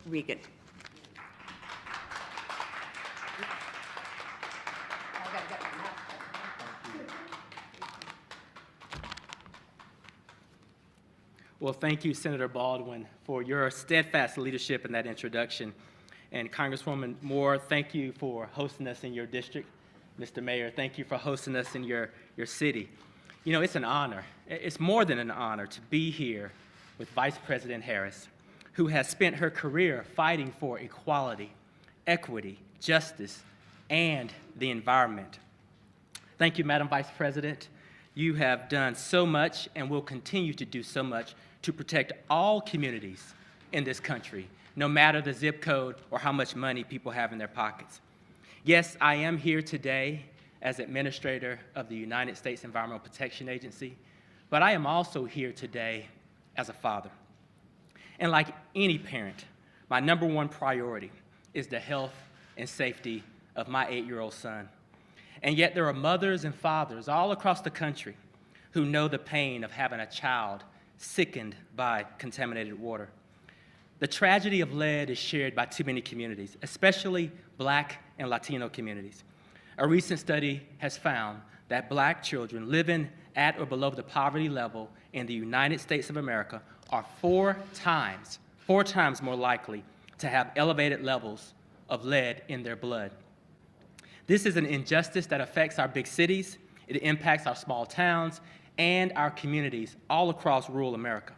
Regan. Well, thank you, Senator Baldwin, for your steadfast leadership in that introduction. And Congresswoman Moore, thank you for hosting us in your district. Mr. Mayor, thank you for hosting us in your city. You know, it's an honor. It's more than an honor to be here with Vice President Harris, who has spent her career fighting for equality, equity, justice, and the environment. Thank you, Madam Vice President. You have done so much and will continue to do so much to protect all communities in this country, no matter the zip code or how much money people have in their pockets. Yes, I am here today as Administrator of the United States Environmental Protection Agency, but I am also here today as a father. And like any parent, my number one priority is the health and safety of my 8-year-old son. And yet there are mothers and fathers all across the country who know the pain of having a child sickened by contaminated water. The tragedy of lead is shared by too many communities, especially Black and Latino communities. A recent study has found that Black children living at or below the poverty level in the United States of America are four times more likely to have elevated levels of lead in their blood. This is an injustice that affects our big cities, it impacts our small towns, and our communities all across rural America.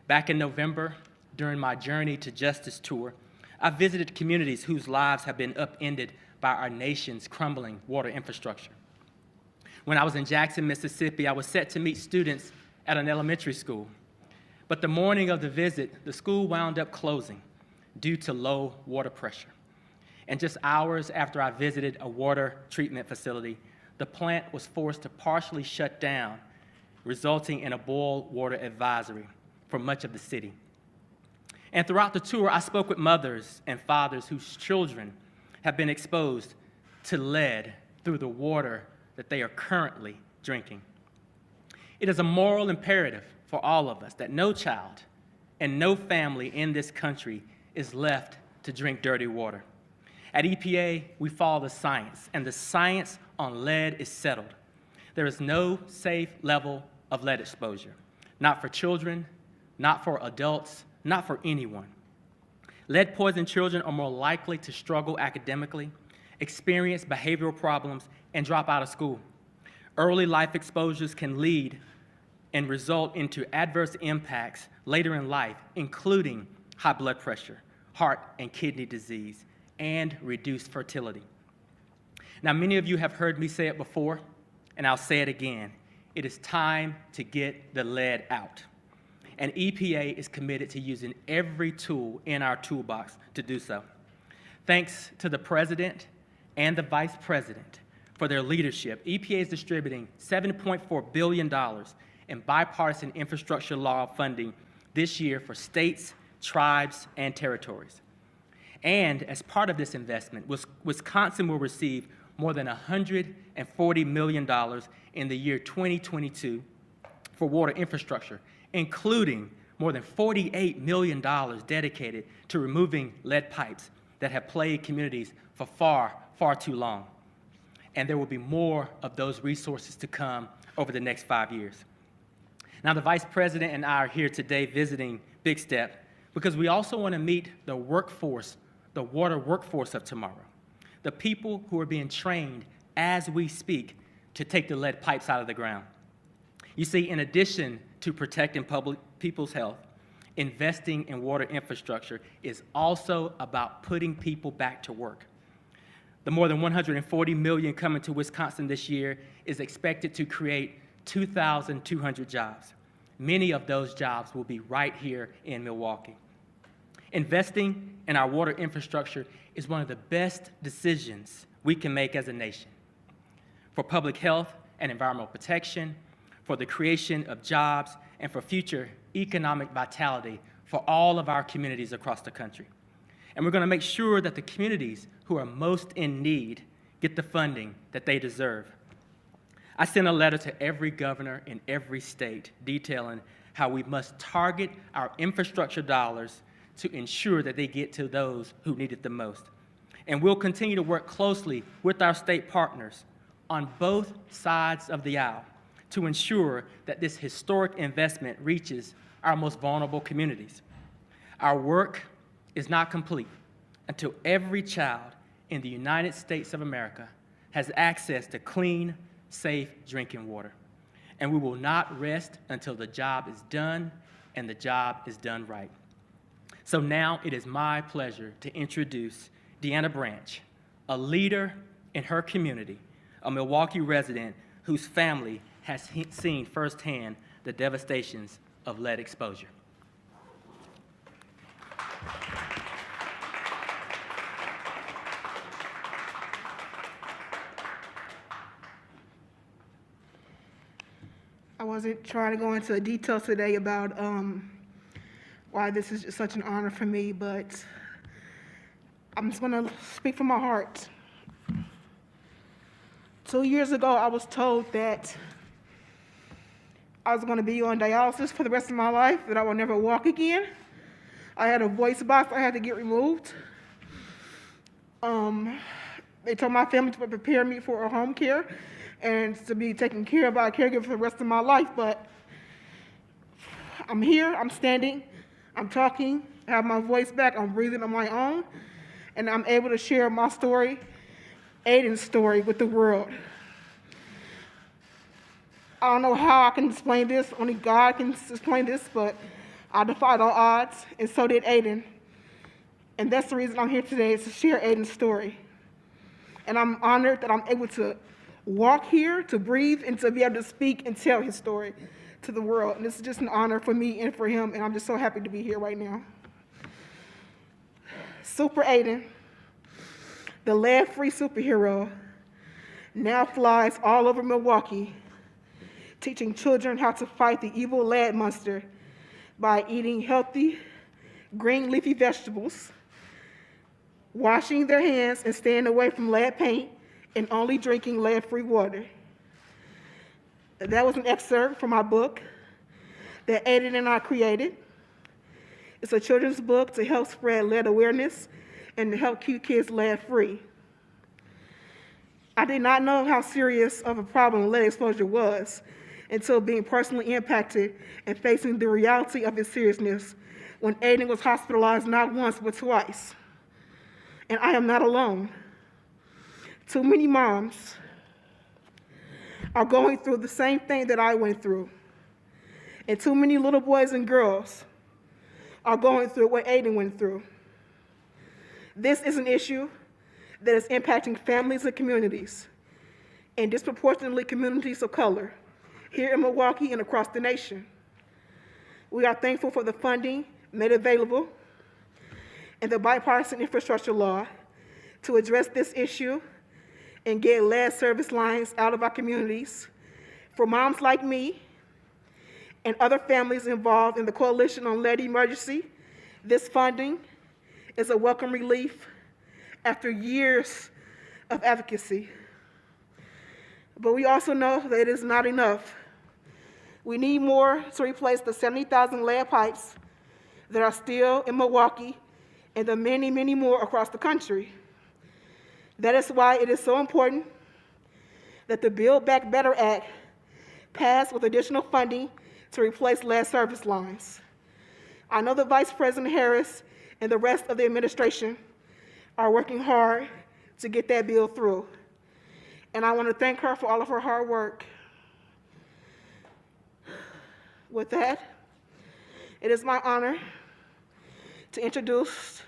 Back in November, during my Journey to Justice tour, I visited communities whose lives have been upended by our nation's crumbling water infrastructure. When I was in Jackson, Mississippi, I was set to meet students at an elementary school. But the morning of the visit, the school wound up closing due to low water pressure. And just hours after I visited a water treatment facility, the plant was forced to partially shut down, resulting in a boil water advisory for much of the city. And throughout the tour, I spoke with mothers and fathers whose children have been exposed to lead through the water that they are currently drinking. It is a moral imperative for all of us that no child and no family in this country is left to drink dirty water. At EPA, we follow the science, and the science on lead is settled. There is no safe level of lead exposure, not for children, not for adults, not for anyone. Lead-poisoned children are more likely to struggle academically, experience behavioral problems, and drop out of school. Early life exposures can lead and result into adverse impacts later in life, including high blood pressure, heart and kidney disease, and reduced fertility. Now, many of you have heard me say it before, and I'll say it again. It is time to get the lead out. And EPA is committed to using every tool in our toolbox to do so. Thanks to the President and the Vice President for their leadership, EPA is distributing $7.4 billion in bipartisan infrastructure law funding this year for states, tribes, and territories. And as part of this investment, Wisconsin will receive more than $140 million in the year 2022 for water infrastructure, including more than $48 million dedicated to removing lead pipes that have plagued communities for far, far too long. And there will be more of those resources to come over the next 5 years. Now, the Vice President and I are here today visiting Big Step because we also want to meet the workforce, the water workforce of tomorrow, the people who are being trained as we speak to take the lead pipes out of the ground. You see, in addition to protecting people's health, investing in water infrastructure is also about putting people back to work. The more than 140 million coming to Wisconsin this year is expected to create 2,200 jobs. Many of those jobs will be right here in Milwaukee. Investing in our water infrastructure is one of the best decisions we can make as a nation for public health and environmental protection, for the creation of jobs, and for future economic vitality for all of our communities across the country. And we're going to make sure that the communities who are most in need get the funding that they deserve. I sent a letter to every governor in every state detailing how we must target our infrastructure dollars to ensure that they get to those who need it the most. And we'll continue to work closely with our state partners on both sides of the aisle to ensure that this historic investment reaches our most vulnerable communities. Our work is not complete until every child in the United States of America has access to clean, safe drinking water. And we will not rest until the job is done and the job is done right. So now it is my pleasure to introduce Deanna Branch, a leader in her community, a Milwaukee resident whose family has seen firsthand the devastations of lead exposure. I wasn't trying to go into details today about why this is such an honor for me, but I'm just going to speak from my heart. 2 years ago, I was told that I was going to be on dialysis for the rest of my life, that I will never walk again. I had a voice box I had to get removed. They told my family to prepare me for a home care and to be taken care of by a caregiver for the rest of my life, but I'm here, I'm standing, I'm talking, I have my voice back, I'm breathing on my own, and I'm able to share my story, Aiden's story, with the world. I don't know how I can explain this, only God can explain this, but I defied all odds, and so did Aiden. And that's the reason I'm here today, is to share Aiden's story. And I'm honored that I'm able to walk here, to breathe, and to be able to speak and tell his story to the world. And this is just an honor for me and for him, and I'm just so happy to be here right now. Super Aiden, the lead-free superhero, now flies all over Milwaukee, teaching children how to fight the evil lead monster by eating healthy, green leafy vegetables, washing their hands and staying away from lead paint, and only drinking lead-free water. That was an excerpt from my book that Aiden and I created. It's a children's book to help spread lead awareness and to help keep kids lead-free. I did not know how serious of a problem lead exposure was until being personally impacted and facing the reality of its seriousness when Aiden was hospitalized not once but twice. And I am not alone. Too many moms are going through the same thing that I went through. And too many little boys and girls are going through what Aiden went through. This is an issue that is impacting families and communities, and disproportionately communities of color, here in Milwaukee and across the nation. We are thankful for the funding made available and the bipartisan infrastructure law to address this issue and get lead service lines out of our communities. For moms like me and other families involved in the Coalition on Lead Emergency, this funding is a welcome relief after years of advocacy. But we also know that it is not enough. We need more to replace the 70,000 lead pipes that are still in Milwaukee and the many, many more across the country. That is why it is so important that the Build Back Better Act pass with additional funding to replace lead service lines. I know that Vice President Harris and the rest of the administration are working hard to get that bill through. And I want to thank her for all of her hard work. With that, it is my honor to introduce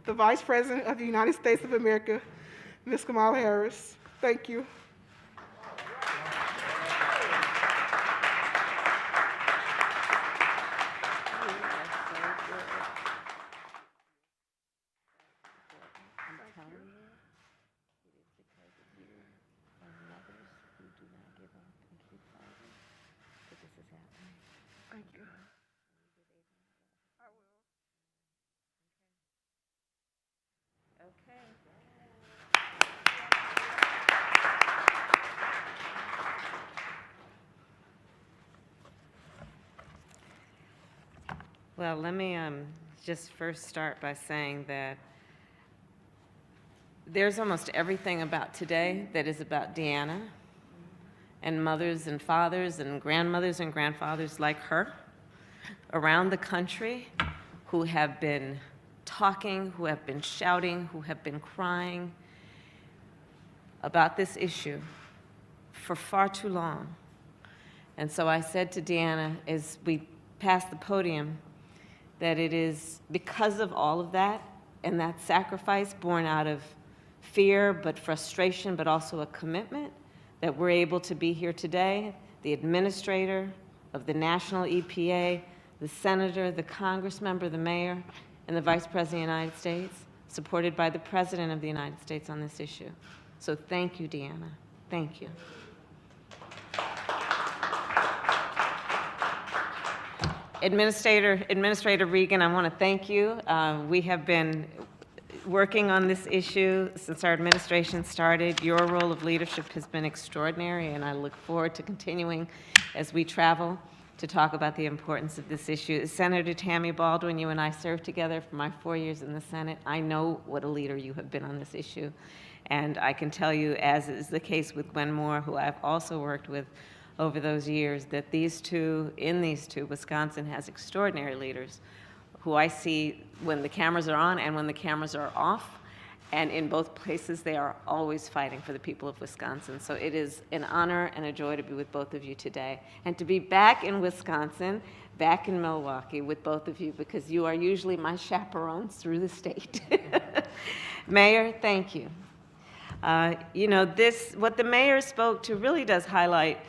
the Vice President of the United States of America, Ms. Kamala Harris. Thank you. Thank you. I will. Okay. Well, let me just first start by saying that there's almost everything about today that is about Deanna and mothers and fathers and grandfathers like her around the country who have been talking, who have been shouting, who have been crying about this issue for far too long. And so I said to Deanna as we passed the podium that it is because of all of that and that sacrifice born out of fear, but frustration, but also a commitment that we're able to be here today. The administrator of the national EPA, the senator, the congress member, the mayor, and the vice president of the United States, supported by the president of the United States on this issue. So thank you, Deanna. Thank you. Administrator Regan, I want to thank you. We have been working on this issue since our administration started. Your role of leadership has been extraordinary, and I look forward to continuing as we travel to talk about the importance of this issue. Senator Tammy Baldwin, you and I served together for my 4 years in the Senate. I know what a leader you have been on this issue, and I can tell you, as is the case with Gwen Moore, who I've also worked with over those years, that in these two, Wisconsin has extraordinary leaders who I see when the cameras are on and when the cameras are off. And in both places, they are always fighting for the people of Wisconsin. So it is an honor and a joy to be with both of you today. And to be back in Wisconsin, back in Milwaukee with both of you, because you are usually my chaperones through the state. Mayor, thank you. You know, what the mayor spoke to really does highlight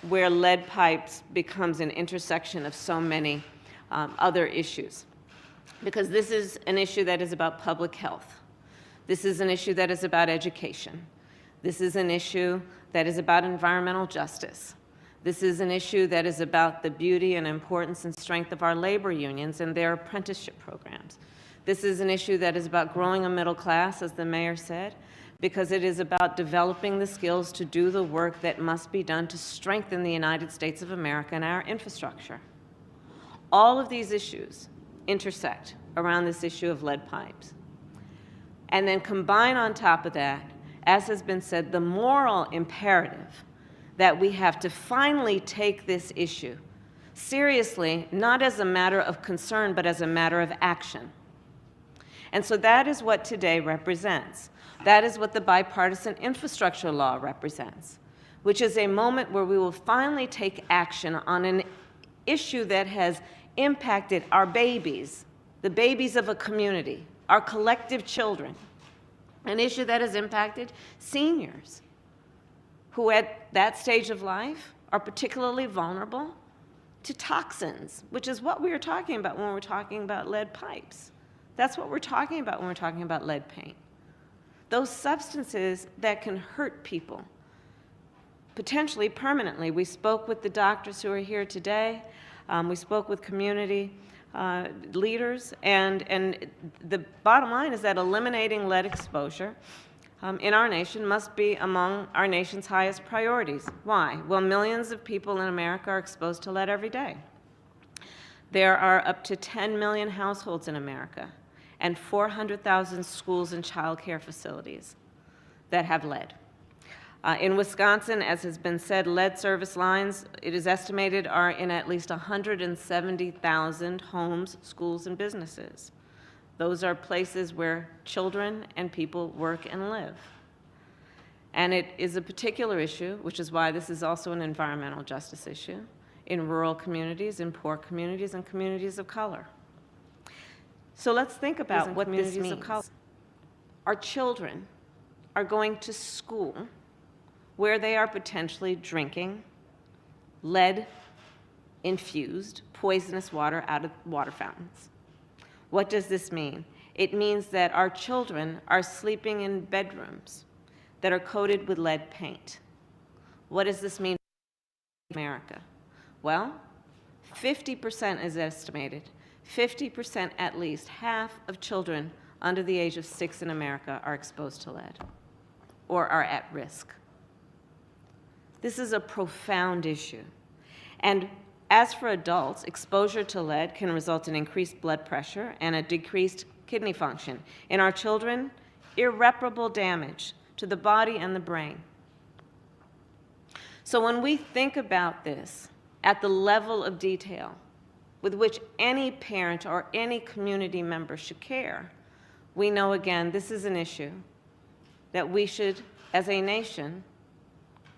where lead pipes becomes an intersection of so many other issues. Because this is an issue that is about public health. This is an issue that is about education. This is an issue that is about environmental justice. This is an issue that is about the beauty and importance and strength of our labor unions and their apprenticeship programs. This is an issue that is about growing a middle class, as the mayor said, because it is about developing the skills to do the work that must be done to strengthen the United States of America and our infrastructure. All of these issues intersect around this issue of lead pipes. And then combine on top of that, as has been said, the moral imperative that we have to finally take this issue seriously, not as a matter of concern, but as a matter of action. And so that is what today represents. That is what the bipartisan infrastructure law represents, which is a moment where we will finally take action on an issue that has impacted our babies, the babies of a community, our collective children, an issue that has impacted seniors who at that stage of life are particularly vulnerable to toxins, which is what we are talking about when we're talking about lead pipes. That's what we're talking about when we're talking about lead paint. Those substances that can hurt people, potentially permanently. We spoke with the doctors who are here today. We spoke with community leaders, and the bottom line is that eliminating lead exposure in our nation must be among our nation's highest priorities. Why? Well, millions of people in America are exposed to lead every day. There are up to 10 million households in America and 400,000 schools and child care facilities that have lead. In Wisconsin, as has been said, lead service lines, it is estimated, are in at least 170,000 homes, schools, and businesses. Those are places where children and people work and live. And it is a particular issue, which is why this is also an environmental justice issue, in rural communities, in poor communities, and communities of color. So let's think about what this means. Our children are going to school where they are potentially drinking lead-infused, poisonous water out of water fountains. What does this mean? It means that our children are sleeping in bedrooms that are coated with lead paint. What does this mean for America? Well, 50% is estimated. 50% at least, half of children under the age of 6 in America are exposed to lead or are at risk. This is a profound issue. And As for adults, exposure to lead can result in increased blood pressure and a decreased kidney function. In our children, irreparable damage to the body and the brain. So when we think about this at the level of detail with which any parent or any community member should care, we know again this is an issue that we should, as a nation,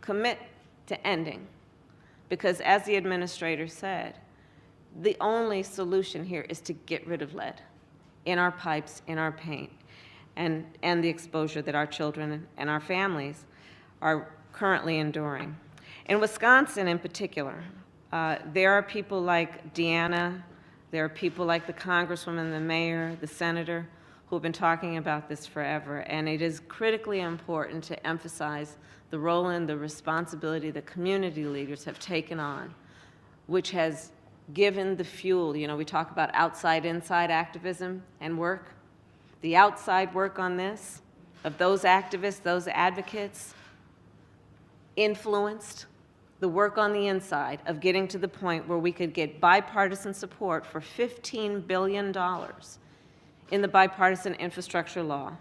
commit to ending. Because as the administrator said, the only solution here is to get rid of lead in our pipes, in our paint, and the exposure that our children and our families are currently enduring. In Wisconsin in particular, there are people like Deanna, there are people like the Congresswoman, the mayor, the senator, who have been talking about this forever, and it is critically important to emphasize the role and the responsibility that community leaders have taken on, which has given the fuel. You know, we talk about outside-inside activism and work. The outside work on this, of those activists, those advocates, influenced the work on the inside of getting to the point where we could get bipartisan support for $15 billion in the bipartisan infrastructure law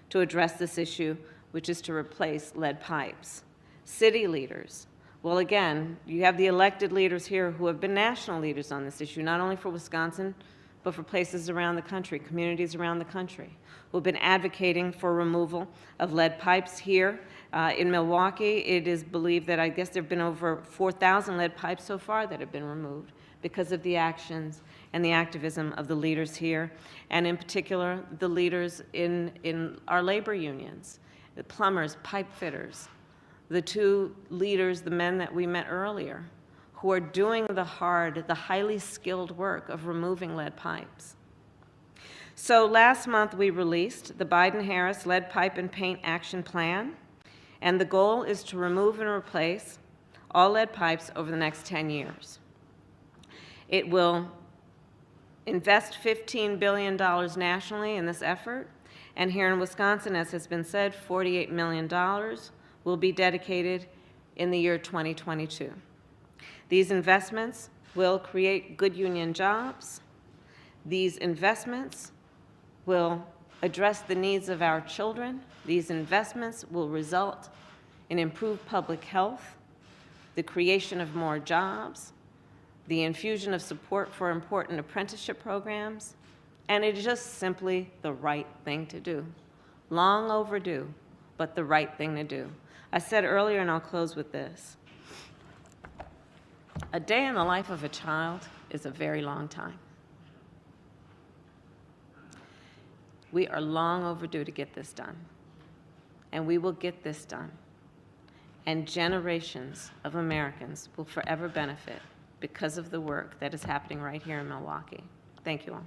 to address this issue, which is to replace lead pipes. City leaders, well, again, you have the elected leaders here who have been national leaders on this issue, not only for Wisconsin, but for places around the country, communities around the country, who have been advocating for removal of lead pipes here. In Milwaukee, it is believed that I guess there have been over 4,000 lead pipes so far that have been removed because of the actions and the activism of the leaders here, and in particular, the leaders in our labor unions, the plumbers, pipe fitters, the two leaders, the men that we met earlier, who are doing the hard, the highly skilled work of removing lead pipes. So last month we released the Biden-Harris Lead Pipe and Paint Action Plan, and the goal is to remove and replace all lead pipes over the next 10 years. It will invest $15 billion nationally in this effort, and here in Wisconsin, as has been said, $48 million will be dedicated in the year 2022. These investments will create good union jobs. These investments will address the needs of our children. These investments will result in improved public health, the creation of more jobs, the infusion of support for important apprenticeship programs, and it is just simply the right thing to do. Long overdue, but the right thing to do. I said earlier, and I'll close with this, a day in the life of a child is a very long time. We are long overdue to get this done, and we will get this done, and generations of Americans will forever benefit because of the work that is happening right here in Milwaukee. Thank you all.